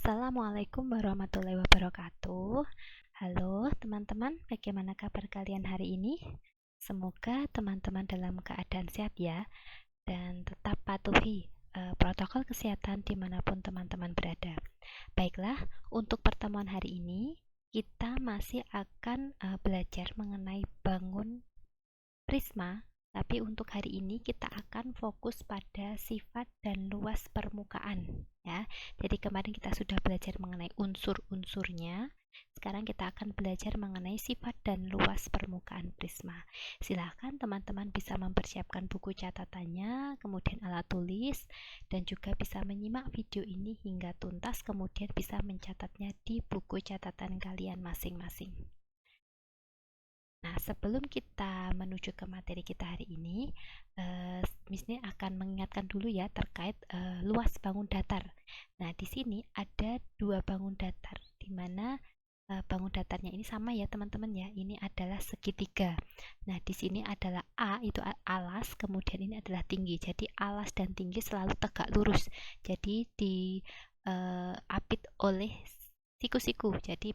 Assalamualaikum warahmatullahi wabarakatuh. Halo teman-teman, bagaimana kabar kalian hari ini? Semoga teman-teman dalam keadaan sehat ya, dan tetap patuhi protokol kesehatan dimanapun teman-teman berada. Baiklah, untuk pertemuan hari ini kita masih akan belajar mengenai bangun prisma. Tapi untuk hari ini kita akan fokus pada sifat dan luas permukaan ya. Jadi kemarin kita sudah belajar mengenai unsur-unsurnya. Sekarang kita akan belajar mengenai sifat dan luas permukaan prisma. Silahkan teman-teman bisa mempersiapkan buku catatannya, kemudian alat tulis, dan juga bisa menyimak video ini hingga tuntas, kemudian bisa mencatatnya di buku catatan kalian masing-masing. Nah, sebelum kita menuju ke materi kita hari ini, Miss Nin akan mengingatkan dulu ya terkait luas bangun datar. Nah, di sini ada dua bangun datar, di mana bangun datarnya ini sama ya teman-teman ya. Ini adalah segitiga. Nah, di sini adalah A itu alas, kemudian ini adalah tinggi. Jadi alas dan tinggi selalu tegak lurus. Jadi diapit oleh siku-siku. Jadi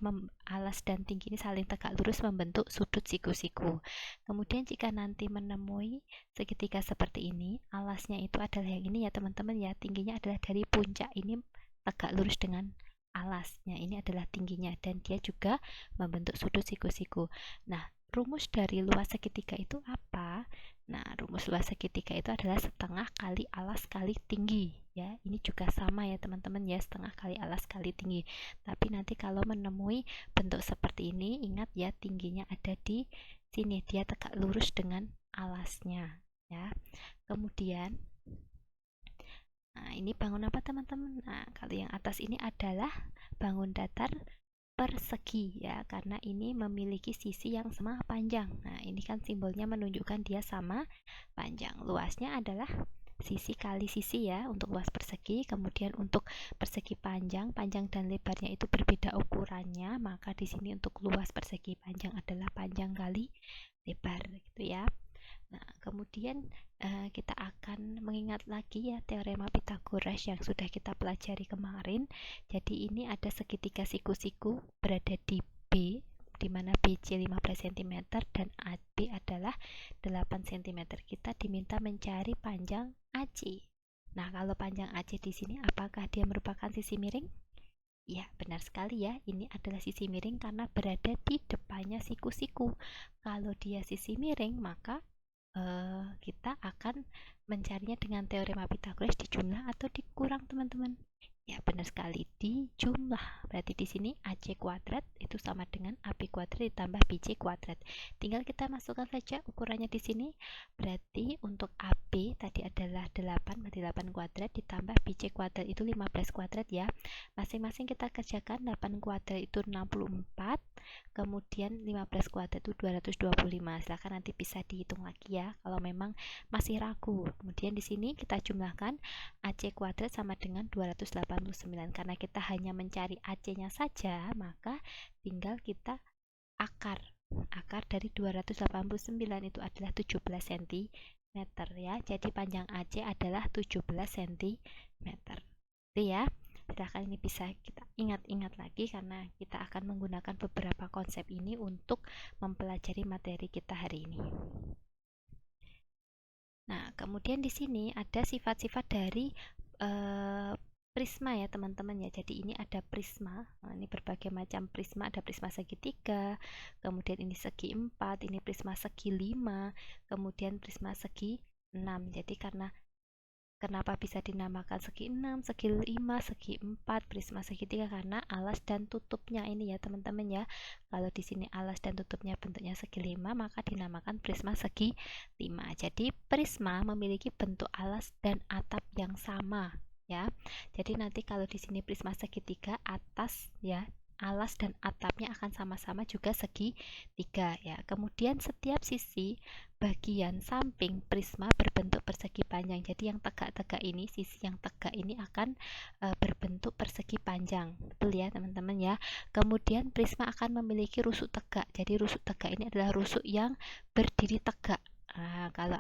alas dan tinggi ini saling tegak lurus membentuk sudut siku-siku. Kemudian jika nanti menemui segitiga seperti ini, alasnya itu adalah yang ini ya teman-teman ya. Tingginya adalah dari puncak ini tegak lurus dengan alasnya. Ini adalah tingginya dan dia juga membentuk sudut siku-siku. Nah, rumus dari luas segitiga itu apa? Nah, rumus luas segitiga itu adalah setengah kali alas kali tinggi ya. Ini juga sama ya teman-teman ya, setengah kali alas kali tinggi. Tapi nanti kalau menemui bentuk seperti ini, ingat ya tingginya ada di sini, dia tegak lurus dengan alasnya ya. Kemudian ini bangun apa teman-teman? Nah, kalau yang atas ini adalah bangun datar persegi ya, karena ini memiliki sisi yang sama panjang. Nah, ini kan simbolnya menunjukkan dia sama panjang. Luasnya adalah sisi kali sisi ya untuk luas persegi. Kemudian untuk persegi panjang dan lebarnya itu berbeda ukurannya, maka di sini untuk luas persegi panjang adalah panjang kali lebar gitu ya. Nah, kemudian kita akan mengingat lagi ya teorema Pythagoras yang sudah kita pelajari kemarin. Jadi ini ada segitiga siku-siku berada di B, di mana BC 15 cm dan AB adalah 8 cm. Kita diminta mencari panjang AC. Nah, kalau panjang AC di sini apakah dia merupakan sisi miring? Ya, benar sekali ya. Ini adalah sisi miring karena berada di depannya siku-siku. Kalau dia sisi miring, maka kita akan mencarinya dengan teorema Pythagoras dijumlah atau dikurang teman-teman. Ya, benar sekali, dijumlah. Berarti di sini AC kuadrat itu sama dengan AB kuadrat ditambah BC kuadrat. Tinggal kita masukkan saja ukurannya di sini. Berarti untuk AB tadi adalah 8, berarti 8 kuadrat ditambah BC kuadrat itu 15 kuadrat ya. Masing-masing kita kerjakan. 8 kuadrat itu 64, kemudian 15 kuadrat itu 225. Silahkan nanti bisa dihitung lagi ya kalau memang masih ragu. Kemudian di sini kita jumlahkan AC kuadrat sama dengan 289. Karena kita hanya mencari AC-nya saja, maka tinggal kita akar dari 289 itu adalah 17 cm ya. Jadi panjang AC adalah 17 cm. Itu ya. Silahkan ini bisa kita ingat-ingat lagi karena kita akan menggunakan beberapa konsep ini untuk mempelajari materi kita hari ini. Nah, kemudian di sini ada sifat-sifat dari prisma ya teman-teman ya. Jadi ini ada prisma. Nah, ini berbagai macam prisma, ada prisma segitiga, kemudian ini segi 4, ini prisma segi 5, kemudian prisma segi 6. Jadi kenapa bisa dinamakan segi 6, segi 5, segi 4, prisma segitiga karena alas dan tutupnya ini ya teman-teman ya. Kalau di sini alas dan tutupnya bentuknya segi 5, maka dinamakan prisma segi 5. Jadi prisma memiliki bentuk alas dan atap yang sama ya. Jadi nanti kalau di sini prisma segitiga, atas ya, alas dan atapnya akan sama-sama juga segi 3 ya. Kemudian setiap sisi bagian samping prisma berbentuk persegi panjang. Jadi yang tegak-tegak ini, sisi yang tegak ini akan berbentuk persegi panjang. Betul ya teman-teman ya. Kemudian prisma akan memiliki rusuk tegak. Jadi rusuk tegak ini adalah rusuk yang berdiri tegak. Kalau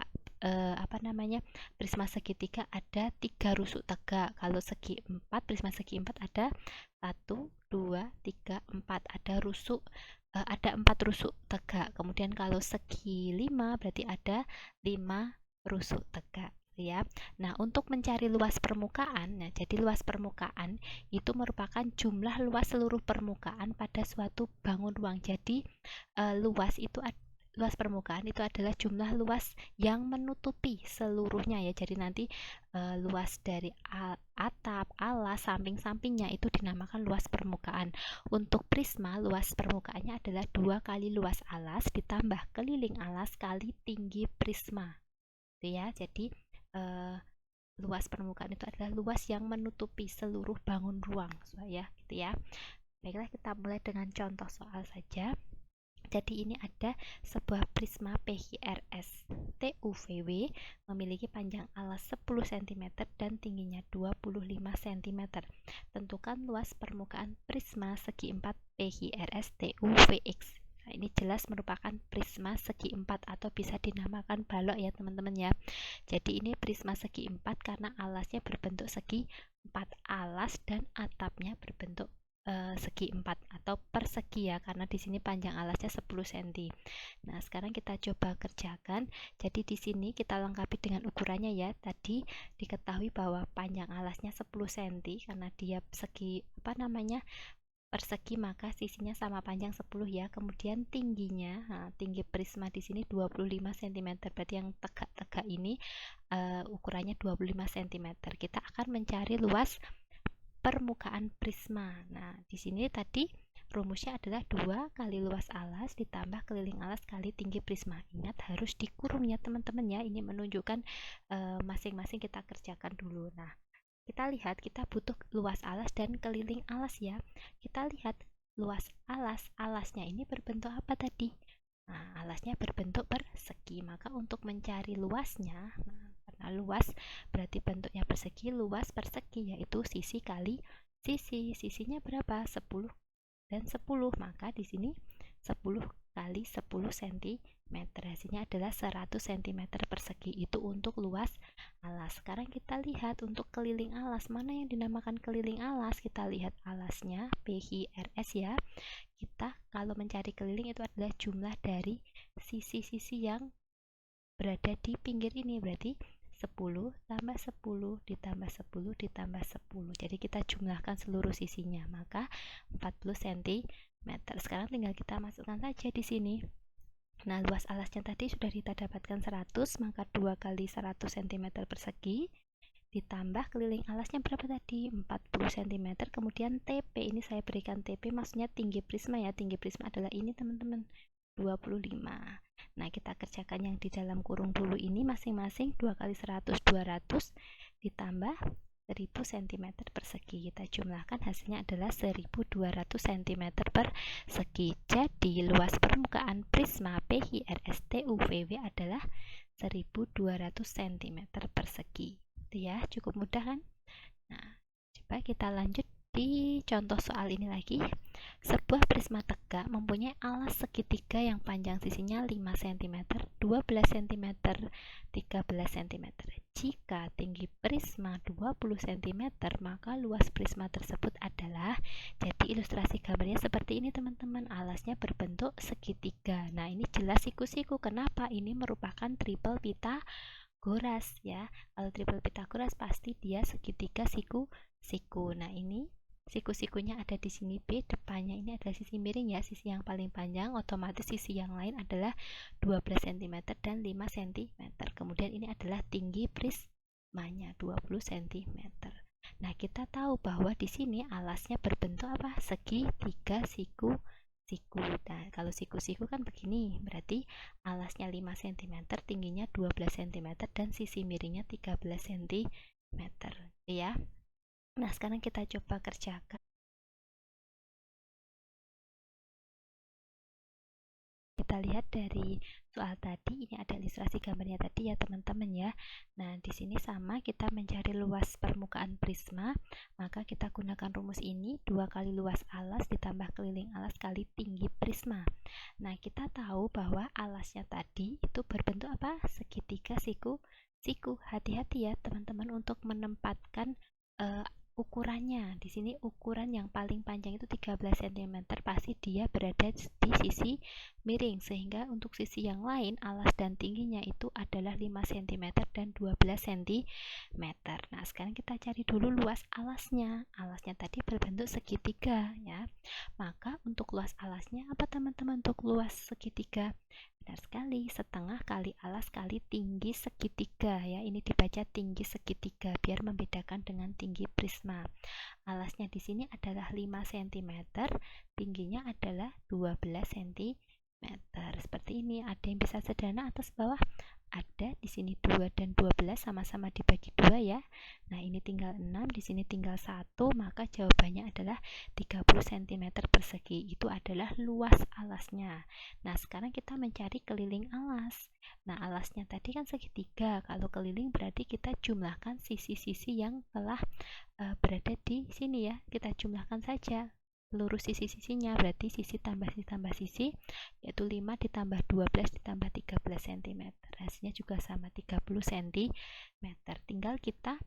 prisma segitiga ada 3 rusuk tegak. Kalau segi 4, prisma segi 4 ada 1, 2, 3, 4, ada 4 rusuk tegak. Kemudian kalau segi 5 berarti ada 5 rusuk tegak ya. Nah, untuk mencari luas permukaan, nah jadi luas permukaan itu merupakan jumlah luas seluruh permukaan pada suatu bangun ruang. Jadi luas permukaan itu adalah jumlah luas yang menutupi seluruhnya ya. Jadi nanti luas dari atap, alas, samping-sampingnya itu dinamakan luas permukaan. Untuk prisma, luas permukaannya adalah 2 kali luas alas ditambah keliling alas kali tinggi prisma. Gitu ya. Jadi luas permukaan itu adalah luas yang menutupi seluruh bangun ruang ya, gitu ya. Baiklah, kita mulai dengan contoh soal saja. Jadi ini ada sebuah prisma PHRS TUVW memiliki panjang alas 10 cm dan tingginya 25 cm. Tentukan luas permukaan prisma segi 4 PHRS TUVX. Nah, ini jelas merupakan prisma segi 4 atau bisa dinamakan balok ya teman-teman ya. Jadi ini prisma segi 4 karena alasnya berbentuk segi 4, alas dan atapnya berbentuk segi 4 atau persegi ya, karena di sini panjang alasnya 10 cm. Nah, sekarang kita coba kerjakan. Jadi di sini kita lengkapi dengan ukurannya ya. Tadi diketahui bahwa panjang alasnya 10 cm karena dia persegi, maka sisinya sama panjang 10 ya. Kemudian tingginya, tinggi prisma di sini 25 cm. Berarti yang tegak-tegak ini ukurannya 25 cm. Kita akan mencari luas permukaan prisma. Nah, di sini tadi rumusnya adalah 2 kali luas alas ditambah keliling alas kali tinggi prisma. Ingat harus dikurung ya teman-teman ya. Ini menunjukkan masing-masing kita kerjakan dulu. Nah, kita lihat kita butuh luas alas dan keliling alas ya. Kita lihat luas alasnya ini berbentuk apa tadi? Nah, alasnya berbentuk persegi. Maka untuk mencari luasnya, karena luas berarti bentuknya persegi, luas persegi yaitu sisi kali sisi. Sisinya berapa? 10 dan 10. Maka di sini 10 kali 10 cm. Hasilnya adalah 100 cm persegi. Itu untuk luas alas. Sekarang kita lihat untuk keliling alas. Mana yang dinamakan keliling alas? Kita lihat alasnya PHRS ya. Kita kalau mencari keliling itu adalah jumlah dari sisi-sisi yang berada di pinggir ini. Berarti 10 tambah 10 ditambah 10 ditambah 10. Jadi kita jumlahkan seluruh sisinya, maka 40 cm. Sekarang tinggal kita masukkan saja di sini. Nah, luas alasnya tadi sudah kita dapatkan 100, maka 2 kali 100 cm persegi ditambah keliling alasnya berapa tadi? 40 cm. Kemudian TP, ini saya berikan TP maksudnya tinggi prisma ya. Tinggi prisma adalah ini teman-teman, 25. Nah, kita kerjakan yang di dalam kurung dulu ini masing-masing 2 kali 100 200 ditambah 1000 cm persegi. Kita jumlahkan hasilnya adalah 1200 cm persegi. Jadi luas permukaan prisma PHRS TUVW adalah 1200 cm persegi. Itu ya, cukup mudah kan? Nah, coba kita lanjut di contoh soal ini lagi. Sebuah prisma tegak mempunyai alas segitiga yang panjang sisinya 5 cm, 12 cm, 13 cm. Jika tinggi prisma 20 cm, maka luas prisma tersebut adalah, jadi ilustrasi gambarnya seperti ini teman-teman. Alasnya berbentuk segitiga. Nah, ini jelas siku-siku. Kenapa? Ini merupakan triple Pitagoras ya. Kalau triple Pitagoras pasti dia segitiga siku-siku. Nah, ini siku-sikunya ada di sini B, depannya ini adalah sisi miring ya, sisi yang paling panjang, otomatis sisi yang lain adalah 12 cm dan 5 cm. Kemudian ini adalah tinggi prismanya 20 cm. Nah, kita tahu bahwa di sini alasnya berbentuk apa? Segitiga siku. Nah, kalau siku-siku kan begini, berarti alasnya 5 cm, tingginya 12 cm dan sisi miringnya 13 cm ya. Nah, sekarang kita coba kerjakan. kita lihat dari soal tadi, ini ada ilustrasi gambarnya tadi ya teman-teman ya. Nah, di sini sama, kita mencari luas permukaan prisma, maka kita gunakan rumus ini, 2 kali luas alas ditambah keliling alas kali tinggi prisma. Nah, kita tahu bahwa alasnya tadi itu berbentuk apa? Segitiga siku. Hati-hati ya teman-teman untuk menempatkan ukurannya. Di sini ukuran yang paling panjang itu 13 cm, pasti dia berada di sisi miring, sehingga untuk sisi yang lain alas dan tingginya itu adalah 5 cm dan 12 cm. Nah, sekarang kita cari dulu luas alasnya. Alasnya tadi berbentuk segitiga ya. Maka untuk luas alasnya apa teman-teman? Untuk luas segitiga, benar sekali, setengah kali alas kali tinggi segitiga ya. Ini dibaca tinggi segitiga biar membedakan dengan tinggi prisma. Alasnya di sini adalah 5 cm, tingginya adalah 12 cm. Seperti ini. Ada yang bisa sederhana atas bawah? Ada. Di sini 2 dan 12 sama-sama dibagi 2 ya. Nah, ini tinggal 6, di sini tinggal 1, maka jawabannya adalah 30 cm persegi. Itu adalah luas alasnya. Nah, sekarang kita mencari keliling alas. Nah, alasnya tadi kan segitiga. Kalau keliling berarti kita jumlahkan sisi-sisi yang telah berada di sini ya. Kita jumlahkan saja seluruh sisi-sisinya, berarti sisi tambah sisi, yaitu 5 ditambah 12 ditambah 13 cm. Hasilnya juga sama 30 cm. Tinggal kita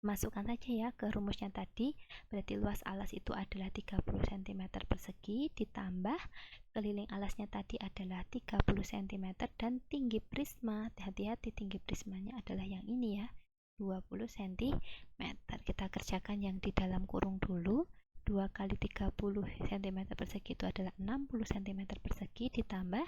masukkan saja ya ke rumusnya tadi. Berarti luas alas itu adalah 30 cm persegi, ditambah keliling alasnya tadi adalah 30 cm, dan tinggi prisma, hati-hati tinggi prismanya adalah yang ini ya, 20 cm. Kita kerjakan yang di dalam kurung dulu. 2 kali 30 cm persegi itu adalah 60 cm persegi, ditambah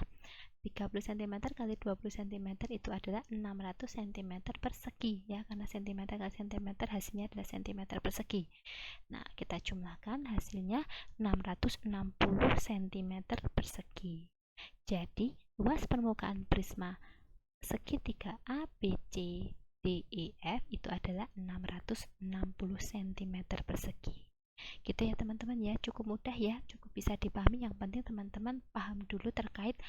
30 cm kali 20 cm itu adalah 600 cm persegi ya, karena cm kali cm hasilnya adalah cm persegi. Nah, kita jumlahkan hasilnya 660 cm persegi. Jadi luas permukaan prisma segitiga ABC DEF itu adalah 660 cm persegi. Gitu ya teman-teman ya, cukup mudah ya, cukup bisa dipahami. Yang penting teman-teman paham dulu terkait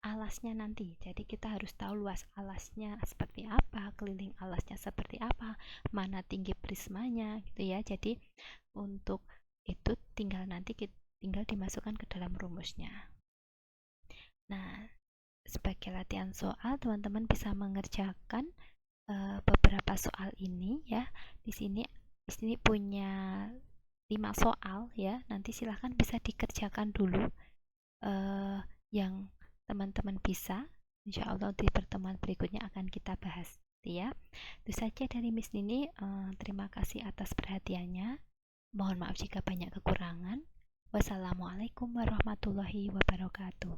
alasnya nanti. Jadi kita harus tahu luas alasnya seperti apa, keliling alasnya seperti apa, mana tinggi prismanya gitu ya. Jadi untuk itu tinggal nanti tinggal dimasukkan ke dalam rumusnya. Nah, sebagai latihan soal, teman-teman bisa mengerjakan beberapa soal ini ya. Di sini punya 5 soal ya. Nanti silahkan bisa dikerjakan dulu yang teman-teman bisa. Insya Allah di pertemuan berikutnya akan kita bahas ya. Itu saja dari Miss Nini. Terima kasih atas perhatiannya. Mohon maaf jika banyak kekurangan. Wassalamualaikum warahmatullahi wabarakatuh.